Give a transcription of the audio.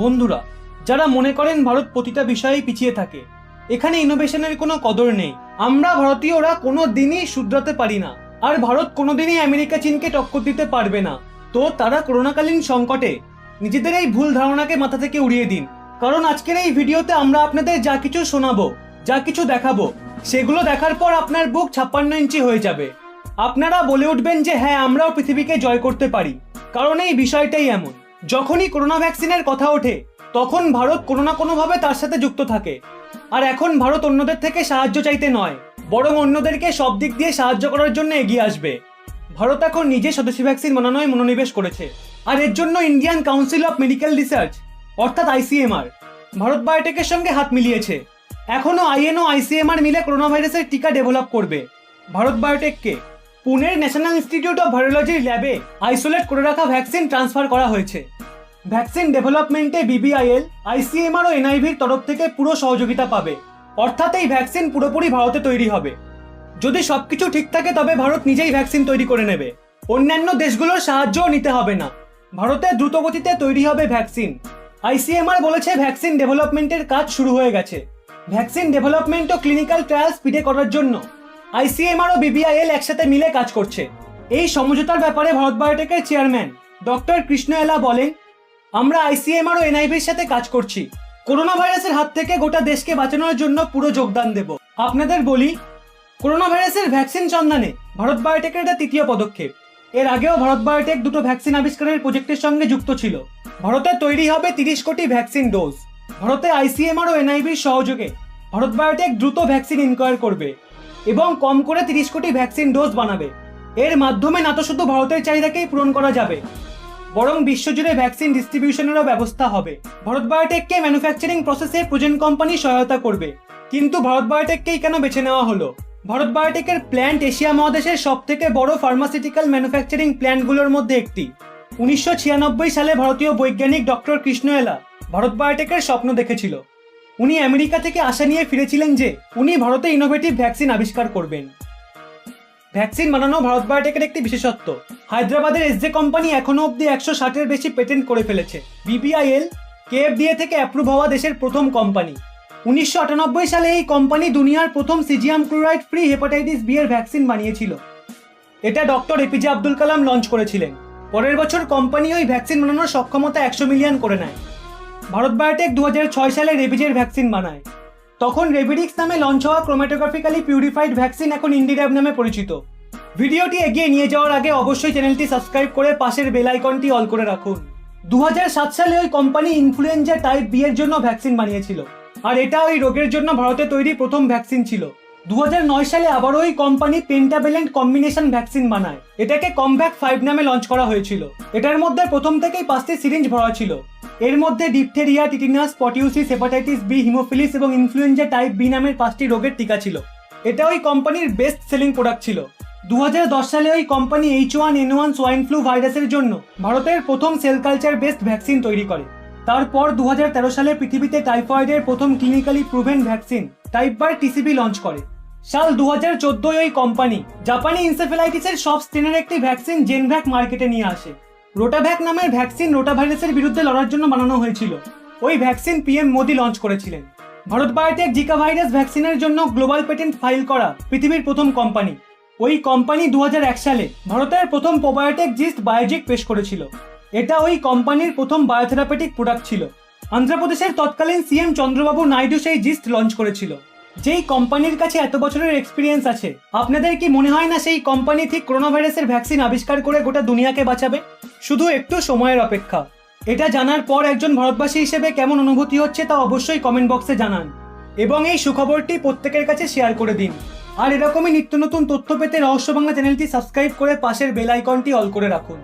বন্ধুরা, যারা মনে করেন ভারত প্রতিটা বিষয়েই পিছিয়ে থাকে, এখানে ইনোভেশনের কোনো কদর নেই। আমরা ভারতীয়রা কোনো দিনই শুধরাতে পারি না, আর ভারত কোনোদিনই আমেরিকা চীনকে টক্কর দিতে পারবে না। তো তারা করোনাকালীন সংকটে নিজেদের এই ভুল ধারণাকে মাথা থেকে উড়িয়ে দিন, কারণ আজকের এই ভিডিওতে আমরা আপনাদের যা কিছু শোনাবো, যা কিছু দেখাবো, সেগুলো দেখার পর আপনার বুক 56 ইঞ্চি হয়ে যাবে। আপনারা বলে উঠবেন যে হ্যাঁ, আমরাও পৃথিবীকে জয় করতে পারি, কারণ এই বিষয়টাই এমন। যখনই করোনা ভ্যাকসিনের কথা ওঠে, তখন ভারত কোনো না কোনোভাবে তার সাথে যুক্ত থাকে। আর এখন ভারত অন্যদের থেকে সাহায্য চাইতে নয়, বরং অন্যদেরকে সব দিক দিয়ে সাহায্য করার জন্য এগিয়ে আসবে। ভারত এখন নিজে স্বদেশি ভ্যাকসিন বানানোয় মনোনিবেশ করেছে, আর এর জন্য Indian council of medical research অর্থাৎ ICMR ভারত বায়োটেকের সঙ্গে হাত মিলিয়েছে। এখনও INO ICMR মিলে করোনা ভাইরাসের টিকা ডেভেলপ করবে। ভারত বায়োটেককে পুনের ন্যাশনাল ইনস্টিটিউট অফ ভাইরোলজির ল্যাবে আইসোলেট করে রাখা ভ্যাকসিন ট্রান্সফার করা হয়েছে। ভ্যাকসিন ডেভেলপমেন্টে BBIL, ICMR ও NIVর তরফ থেকে পুরো সহযোগিতা পাবে, অর্থাৎ এই ভ্যাকসিন পুরোপুরি ভারতে তৈরি হবে। যদি সবকিছু ঠিক থাকে তবে ভারত নিজেই ভ্যাকসিন তৈরি করে নেবে, অন্যান্য দেশগুলোর সাহায্যও নিতে হবে না। ভারতে দ্রুতগতিতে তৈরি হবে ভ্যাকসিন। ICMR বলেছে ভ্যাকসিন ডেভেলপমেন্টের কাজ শুরু হয়ে গেছে। ভ্যাকসিন ডেভেলপমেন্ট ও ক্লিনিক্যাল ট্রায়াল স্পিডে করার জন্য ICMR ও BBIL একসাথে মিলে কাজ করছে। এই সমঝোতার ব্যাপারে ভারত বায়োটেকের চেয়ারম্যান ডক্টর কৃষ্ণ এলা বলেন, আমরা ICMR ও NIVর সাথে কাজ করছি, করোনা ভাইরাসের হাত থেকে গোটা দেশকে বাঁচানোর জন্য পুরো যোগদান দেব। আপনাদের বলি, করোনা ভাইরাসের ভ্যাকসিন সন্ধানে ভারত বায়োটেকের এটা তৃতীয় পদক্ষেপ। এর আগেও ভারত বায়োটেক দুটো ভ্যাকসিন আবিষ্কারের প্রজেক্টের সঙ্গে যুক্ত ছিল। ভারতে তৈরি হবে 30 কোটি ভ্যাকসিন ডোজ। ভারতে ICMR ও NIVর সহযোগে ভারত বায়োটেক দ্রুত ভ্যাকসিন ইনকোয়ার করবে এবং কম করে 30 কোটি ভ্যাকসিন ডোজ বানাবে। এর মাধ্যমে না তো শুধু ভারতের চাহিদাকেই পূরণ করা যাবে, বরং বিশ্বজুড়ে ভ্যাকসিন ডিস্ট্রিবিউশনেরও ব্যবস্থা হবে। ভারত বায়োটেককে ম্যানুফ্যাকচারিং প্রসেসে প্রজেন কোম্পানি সহায়তা করবে। কিন্তু ভারত বায়োটেককেই কেন বেছে নেওয়া হলো? ভারত বায়োটেকের প্ল্যান্ট এশিয়া মহাদেশের সব থেকে বড় ফার্মাসিউটিক্যাল ম্যানুফ্যাকচারিং প্ল্যান্টগুলোর মধ্যে একটি। 1996 সালে ভারতীয় বৈজ্ঞানিক ডক্টর কৃষ্ণ এলা ভারত বায়োটেকের স্বপ্ন দেখেছিল। উনি আমেরিকা থেকে আশা নিয়ে ফিরেছিলেন যে উনি ভারতে ইনোভেটিভ ভ্যাকসিন আবিষ্কার করবেন। ভ্যাকসিন বানানো ভারত বায়োটেকের একটি বিশেষত্ব। হায়দ্রাবাদের SJ কোম্পানি এখনো অব্দি 160-এর বেশি পেটেন্ট করে ফেলেছে। BBIL KFDA থেকে অ্যাপ্রুভ হওয়া দেশের প্রথম কোম্পানি। 1998 সালে এই কোম্পানি দুনিয়ার প্রথম caesium chloride free hepatitis B এর ভ্যাকসিন বানিয়েছিল। এটা doctor APJ Abdul Kalam launch করেছিলেন। পরের বছর কোম্পানি ওই ভ্যাকসিন বানানোর সক্ষমতা 100 মিলিয়ন করে নেয়। ভারত বায়োটেক 2006 সালে রেবিজের ভ্যাকসিন বানায়। তখন রেবিডিক্স নামে লঞ্চ হওয়া ক্রোম্যাটোগ্রাফিক্যালি পিউরিফাইড ভ্যাকসিন এখন ইন্ডিড্যাব নামে পরিচিত। ভিডিওটি এগিয়ে নিয়ে যাওয়ার আগে অবশ্যই চ্যানেলটি সাবস্ক্রাইব করে পাশের বেল আইকনটি অল করে রাখুন। 2007 সালে ওই কোম্পানি ইনফ্লুয়েঞ্জা টাইপ B এর জন্য ভ্যাকসিন বানিয়েছিল, আর এটা ওই রোগের জন্য ভারতে তৈরি প্রথম ভ্যাকসিন ছিল। 2009 সালে আবার ওই কোম্পানি পেন্টাভ্যালেন্ট কম্বিনেশন ভ্যাকসিন বানায়। এটাকে কমভ্যাক 5 নামে লঞ্চ করা হয়েছিল। এটার মধ্যে প্রথম থেকেই 5টি সিরিঞ্জ ভরা ছিল। এর মধ্যে ডিপথেরিয়া, টিটিনাস, পটিউসিস, হেপাটাইটিস B, হিমোফিলিস এবং ইনফ্লুয়েঞ্জা টাইপ B নামের 5টি রোগের টিকা ছিল। এটা ওই কোম্পানির বেস্ট সেলিং প্রোডাক্ট ছিল। 2010 সালে ওই কোম্পানি H1N1 সোয়াইন ফ্লু ভাইরাসের জন্য ভারতের প্রথম সেল কালচার বেসড ভ্যাকসিন তৈরি করে। তারপর 2013 সালে পৃথিবীতে টাইফয়েডের প্রথম clinically proven vaccine Typbar TCB launch করে। সাল 2014 ওই কোম্পানি জাপানি ইনসেফেলাইটিসের সব স্ট্রেনের একটি ভ্যাকসিন জেনভ্যাক মার্কেটে নিয়ে আসে। রোটাভ্যাক নামের ভ্যাকসিন রোটা ভাইরাসের বিরুদ্ধে লড়ার জন্য বানানো হয়েছিল। ওই ভ্যাকসিন PM মোদি লঞ্চ করেছিলেন। ভারত বায়োটেক জিকা ভাইরাস ভ্যাকসিনের জন্য গ্লোবাল পেটেন্ট ফাইল করা পৃথিবীর প্রথম কোম্পানি। ওই কোম্পানি 2001 সালে ভারতের প্রথম প্রোবায়োটিক জিস্ট বায়োজিক পেশ করেছিল। এটা ওই কোম্পানির প্রথম বায়োথেরাপিউটিক প্রোডাক্ট ছিল। অন্ধ্রপ্রদেশের তৎকালীন CM চন্দ্রবাবু নাইডু সেই জিস্ট লঞ্চ করেছিল। যেই কোম্পানির কাছে এত বছরের এক্সপিরিয়েন্স আছে, আপনাদের কি মনে হয় না সেই কোম্পানি ঠিক করোনা ভাইরাসের ভ্যাকসিন আবিষ্কার করে গোটা দুনিয়াকে বাঁচাবে? শুধু একটু সময়ের অপেক্ষা। এটা জানার পর একজন ভারতবাসী হিসেবে কেমন অনুভূতি হচ্ছে তা অবশ্যই কমেন্ট বক্সে জানান, এবং এই সুখবরটি প্রত্যেকের কাছে শেয়ার করে দিন। আর এরকমই নিত্য নতুন তথ্য পেতে রহস্য বাংলা চ্যানেলটি সাবস্ক্রাইব করে পাশের বেল আইকনটি অল করে রাখুন।